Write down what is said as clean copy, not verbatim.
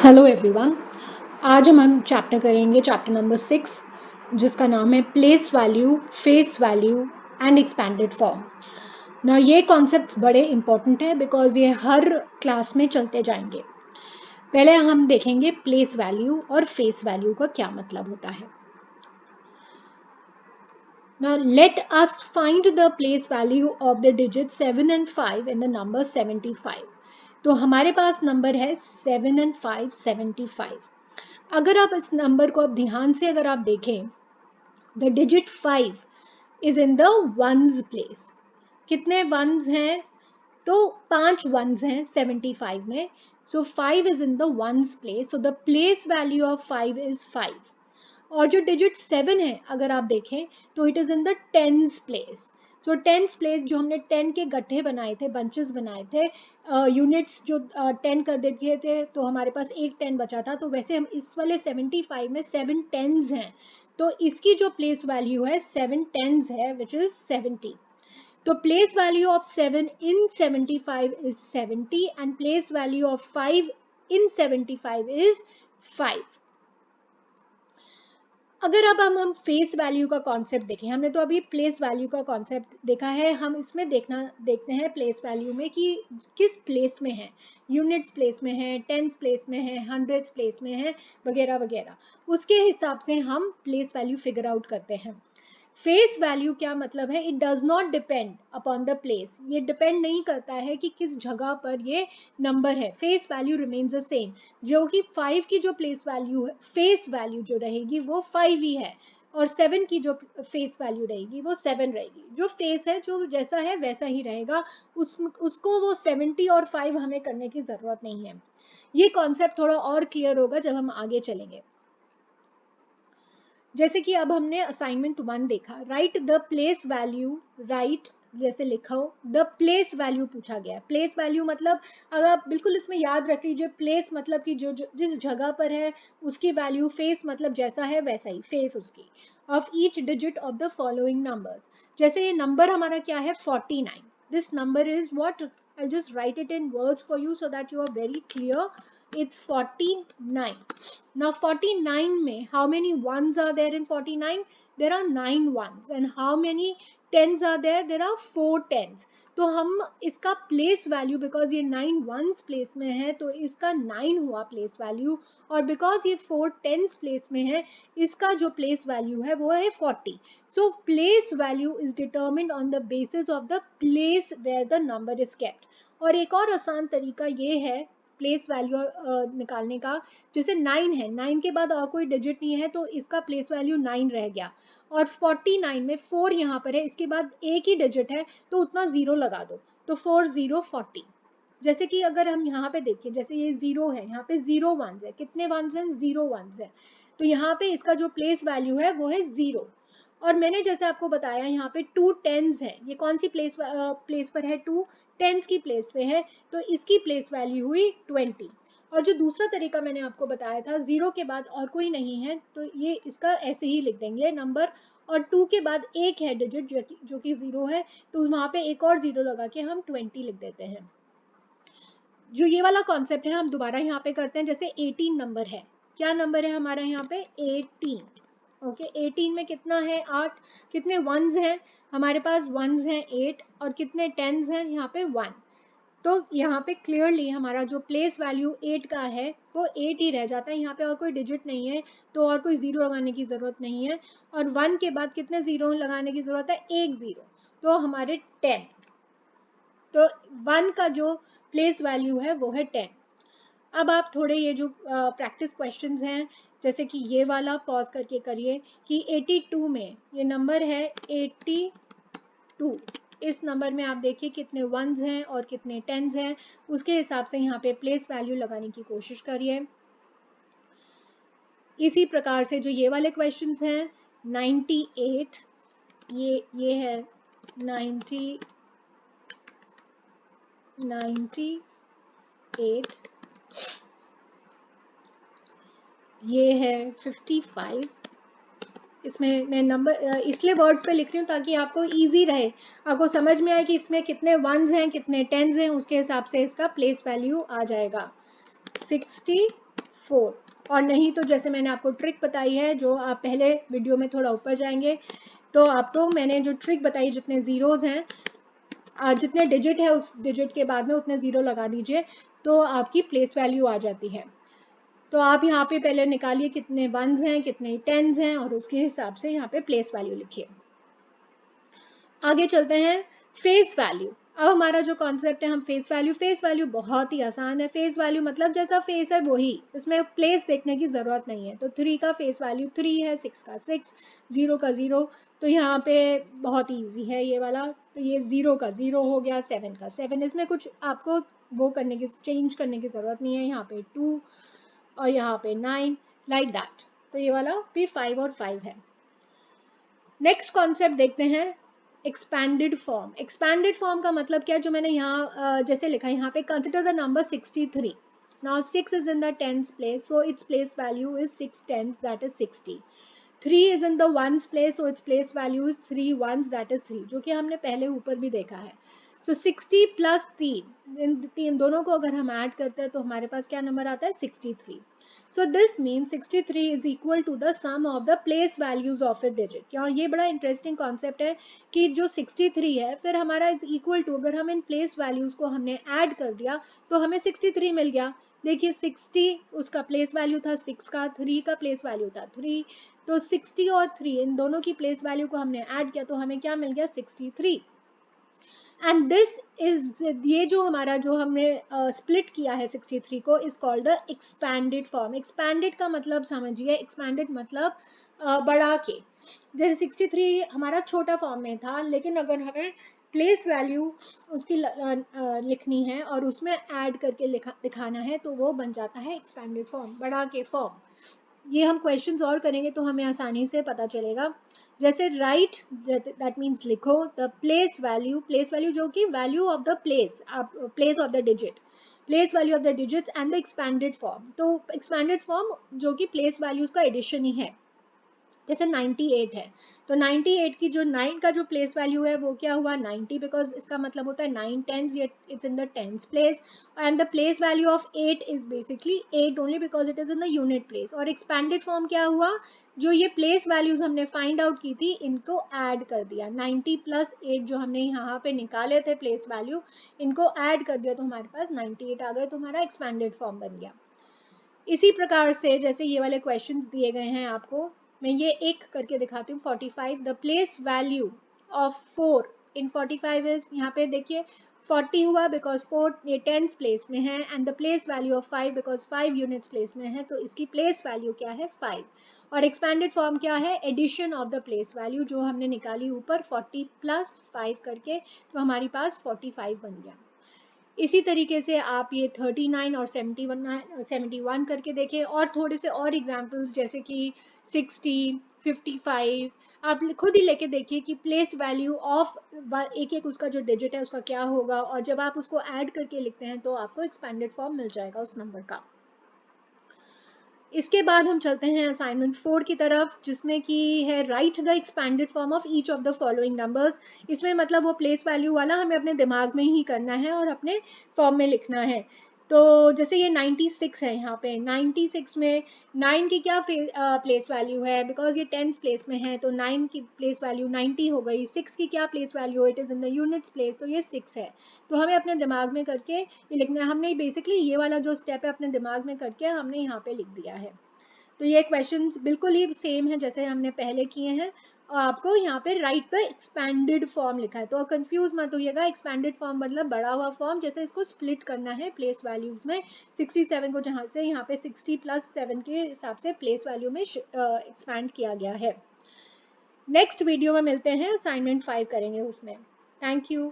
Hello everyone. आज हम chapter करेंगे चैप्टर नंबर 6 जिसका नाम है place value, face value and expanded form. ना ये कॉन्सेप्ट्स बड़े इंपॉर्टेंट है बिकॉज ये हर क्लास में चलते जाएंगे। पहले हम देखेंगे प्लेस वैल्यू और फेस वैल्यू का क्या मतलब होता है। Now let us find the place value of the digits 7 and 5 in the number 75. तो हमारे पास नंबर है 7 and 5 75। अगर आप इस नंबर को अब ध्यान से अगर आप देखें, the digit 5 is in the ones place. कितने वंस हैं? तो 5 वंस हैं 75 में। सो 5 is in the ones place, so the place value of 5 is 5। और जो डिजिट 7 है अगर आप देखें तो it is in the tens place. So tens place जो हमने 10 के गट्ठे बनाए थे, बंचेस बनाए थे, यूनिट्स जो 10 कर देते थे तो हमारे पास एक 10 बचा था। तो वैसे हम इस वाले 75 में 7 टेंस हैं, तो इसकी जो प्लेस वैल्यू है 7 टेंस है विच इज 70। तो place value of 7 in 75 is 70 and place value of 5 in 75 is 5। अगर अब हम फेस वैल्यू का कॉन्सेप्ट देखें, हमने तो अभी प्लेस वैल्यू का कॉन्सेप्ट देखा है, हम इसमें देखते हैं प्लेस वैल्यू में कि किस प्लेस में है, यूनिट्स प्लेस में है, टेंस प्लेस में है, हंड्रेड्स प्लेस में है, वगैरह वगैरह। उसके हिसाब से हम प्लेस वैल्यू फिगर आउट करते हैं। फेस वैल्यू क्या मतलब है? It does not depend upon the place. ये डिपेंड नहीं करता है कि किस जगह पर ये नंबर है। Face value remains the same, जो कि 5 की जो प्लेस वैल्यू है, फेस वैल्यू जो रहेगी वो 5 ही है, और 7 की जो फेस वैल्यू रहेगी वो 7 रहेगी। जो फेस है जो जैसा है वैसा ही रहेगा, उसको वो 70 और 5 हमें करने की जरूरत नहीं है। ये कॉन्सेप्ट थोड़ा और क्लियर होगा जब हम आगे चलेंगे। जैसे कि अब हमने असाइनमेंट 1 देखा, right the place value, right जैसे लिखो द प्लेस वैल्यू पूछा गया। प्लेस वैल्यू मतलब अगर आप बिल्कुल इसमें याद रख लीजिए, प्लेस मतलब कि जो जिस जगह पर है उसकी वैल्यू, फेस मतलब जैसा है वैसा ही फेस उसकी, of each digit of the following numbers. जैसे ये नंबर हमारा क्या है 49, this number is what, I'll just write it in words for you so that you are very clear. It's 49. Now 49 में how many ones are there in 49? There are 9 ones. And how many tens are there? There are 4 tens. तो हम इसका place value, because ये 9 ones place में है तो इसका 9 हुआ place value, और because ये 4 tens place में है इसका जो place value है वो है 40. So place value is determined on the basis of the place where the number is kept. और एक और आसान तरीका ये है प्लेस वैल्यू निकालने का। जैसे 9 है, 9 के बाद और कोई डिजिट नहीं है तो इसका प्लेस वैल्यू 9 रह गया, और 49 में 4 यहाँ पर है, इसके बाद एक ही डिजिट है तो उतना 0 लगा दो, तो 4 0 40। जैसे कि अगर हम यहाँ पे देखिए, जैसे ये 0 है, यहाँ पे 0 वंस है, कितने वंस हैं? 0 वंस है, तो यहाँ पे इसका जो प्लेस वैल्यू है वो है 0। और मैंने जैसे आपको बताया यहाँ पे 2 टेंस है, ये कौन सी प्लेस पर है? 2 टेंस की प्लेस पे है, तो इसकी प्लेस वैल्यू हुई 20। और जो दूसरा तरीका मैंने आपको बताया था, 0 के बाद और कोई नहीं है तो ये इसका ऐसे ही लिख देंगे नंबर, और 2 के बाद एक है डिजिट जो कि 0 है, तो वहाँ पे एक और 0 लगा के हम 20 लिख देते हैं। जो ये वाला कॉन्सेप्ट है हम दोबारा यहाँ पे करते हैं। जैसे 18 नंबर है, क्या नंबर है हमारा यहाँ पे? 18। ओके 18 में कितना है? 8। कितने वंस हैं हमारे पास? वंस हैं 8, और कितने टेंस हैं यहाँ पे? 1। तो यहाँ पे क्लियरली हमारा जो प्लेस वैल्यू 8 का है वो 8 ही रह जाता है, यहाँ पे और कोई डिजिट नहीं है तो और कोई 0 लगाने की ज़रूरत नहीं है। और 1 के बाद कितने 0 लगाने की ज़रूरत है? एक 0, तो हमारे 10। तो 1 का जो प्लेस वैल्यू है वो है 10। अब आप थोड़े ये जो प्रैक्टिस क्वेश्चंस हैं, जैसे कि ये वाला पॉज करके करिए कि 82 में ये नंबर है 82, इस नंबर में आप देखिए कितने वंस हैं और कितने टेंस हैं, उसके हिसाब से यहाँ पे प्लेस वैल्यू लगाने की कोशिश करिए। इसी प्रकार से जो ये वाले क्वेश्चंस हैं 98, ये है 98, ये है 55। इसमें मैं नंबर इसलिए वर्ड्स पे लिख रही हूँ ताकि आपको इजी रहे, आपको समझ में आए कि इसमें कितने वंस हैं कितने टेंस हैं, उसके हिसाब से इसका प्लेस वैल्यू आ जाएगा। 65 4, और नहीं तो जैसे मैंने आपको ट्रिक बताई है, जो आप पहले वीडियो में थोड़ा ऊपर जाएंगे तो आपको मैंने जो ट्रिक बताई, जितने जीरोज हैं, जितने डिजिट है उस डिजिट के बाद में उतने जीरो लगा दीजिए तो आपकी प्लेस वैल्यू आ जाती है। तो आप यहाँ पे पहले निकालिए कितने वंस हैं, कितने टेंस हैं, और उसके हिसाब से यहाँ पे प्लेस वैल्यू लिखिए। आगे चलते हैं फेस वैल्यू। अब हमारा जो कॉन्सेप्ट है, हम फेस वैल्यू बहुत ही आसान है। फेस वैल्यू मतलब जैसा फेस है वही, इसमें प्लेस देखने की जरूरत नहीं है। तो 3 का फेस वैल्यू 3 है, 6 का 6, 0 का 0, तो यहाँ पे बहुत ईजी है ये वाला। तो ये 0 का 0 हो गया, 7 का 7, इसमें कुछ आपको वो करने की, चेंज करने की जरूरत नहीं है। यहाँ पे 2 और यहाँ पे 9, लाइक दैट। तो ये वाला भी 5 और 5 है। नेक्स्ट कॉन्सेप्ट देखते हैं, एक्सपैंडेड फॉर्म। एक्सपैंडेड फॉर्म का मतलब क्या है, जो मैंने यहाँ जैसे लिखा है यहाँ पे, consider the number 63। Now 6 is in the tens place, so its place value is 6 tens, that is 60. 3 is in the ones place, so its place value is 3 ones, that is 3, जो कि हमने पहले ऊपर भी देखा है। So 60 प्लस 3, इन तीन दोनों को अगर हम ऐड करते हैं तो हमारे पास क्या नंबर आता है, 63। So this means 63 is equal to the sum of the place values of a digit। और ये बड़ा इंटरेस्टिंग कॉन्सेप्ट है कि जो 63 है फिर हमारा इज इक्वल टू, अगर हम इन प्लेस वैल्यूज को हमने ऐड कर दिया तो हमें 63 मिल गया। देखिए 60 उसका प्लेस वैल्यू था 6 का, 3 का प्लेस वैल्यू था 3, तो 60 और 3 इन दोनों की प्लेस वैल्यू को हमने ऐड किया तो हमें क्या मिल गया, 63। एंड दिस इज, ये जो हमारा जो हमने स्प्लिट किया है 63 को, is called the expanded form. Expanded का मतलब समझिए, एक्सपैंडेड मतलब बढ़ा के। जैसे 63 हमारा छोटा फॉर्म में था, लेकिन अगर हमें प्लेस वैल्यू उसकी लिखनी है और उसमें ऐड करके दिखाना है तो वो बन जाता है एक्सपैंडेड फॉर्म, बढ़ा के फॉर्म। ये हम क्वेश्चंस और करेंगे तो हमें आसानी से पता चलेगा। जैसे राइट, दैट मीन्स लिखो द प्लेस वैल्यू जो कि value of the place, place of the digit, place value of the digits and the expanded form. तो एक्सपैंडेड फॉर्म जो कि प्लेस वैल्यूज का एडिशन ही है। जैसे 98 है तो 98 की जो 9 का जो प्लेस वैल्यू है वो क्या हुआ, 90, बिकॉज इसका मतलब होता है 9 tens, it's in the tens place. And the place value of 8 is basically 8 only because it is in the unit place. और एक्सपैंडेड फॉर्म क्या हुआ, जो ये प्लेस वैल्यूज हमने फाइंड आउट की थी इनको ऐड कर दिया, 90 प्लस 8 जो हमने यहाँ पे निकाले थे प्लेस वैल्यू, इनको ऐड कर दिया तो हमारे पास 98 आ गए, तो हमारा एक्सपैंडेड फॉर्म बन गया। इसी प्रकार से जैसे ये वाले क्वेश्चंस दिए गए हैं आपको, मैं ये एक करके दिखाती हूँ। 45, the place value of 4 in 45 is, यहाँ पे देखिए 40 हुआ बिकॉज 4 ये टेंस प्लेस में है, and the place value of 5 because 5 units place में है, तो इसकी प्लेस वैल्यू क्या है, 5। और एक्सपैंडेड फॉर्म क्या है, addition of the place value जो हमने निकाली ऊपर 40 प्लस 5 करके, तो हमारी पास 45 बन गया। इसी तरीके से आप ये 39 और 71 करके देखें, और थोड़े से और एग्जाम्पल्स जैसे कि 60, 55 आप खुद ही लेके देखिए कि प्लेस वैल्यू ऑफ एक एक उसका जो डिजिट है उसका क्या होगा, और जब आप उसको ऐड करके लिखते हैं तो आपको एक्सपैंडेड फॉर्म मिल जाएगा उस नंबर का। इसके बाद हम चलते हैं असाइनमेंट 4 की तरफ, जिसमें कि है right the expanded form of each of the following numbers. इसमें मतलब वो प्लेस वैल्यू वाला हमें अपने दिमाग में ही करना है और अपने फॉर्म में लिखना है। तो जैसे ये 96 है, यहाँ पे 96 में 9 की क्या प्लेस वैल्यू है, बिकॉज ये टेंस प्लेस में है तो 9 की प्लेस वैल्यू 90 हो गई। 6 की क्या प्लेस वैल्यू है, it is in the units place, तो ये 6 है। तो हमें अपने दिमाग में करके ये लिखना है। हमने बेसिकली ये वाला जो स्टेप है अपने दिमाग में करके हमने यहाँ पे लिख दिया है। तो ये क्वेश्चंस बिल्कुल ही सेम है जैसे हमने पहले किए हैं, और आपको यहाँ पे राइट द एक्सपैंडेड फॉर्म लिखा है, तो कंफ्यूज मत होइएगा। एक्सपैंडेड फॉर्म मतलब बढ़ा हुआ फॉर्म, जैसे इसको स्प्लिट करना है प्लेस वैल्यूज में। 67 को जहाँ से यहाँ पे 60 प्लस 7 के हिसाब से प्लेस वैल्यू में एक्सपैंड किया गया है। नेक्स्ट वीडियो में मिलते हैं, असाइनमेंट 5 करेंगे उसमें। Thank you.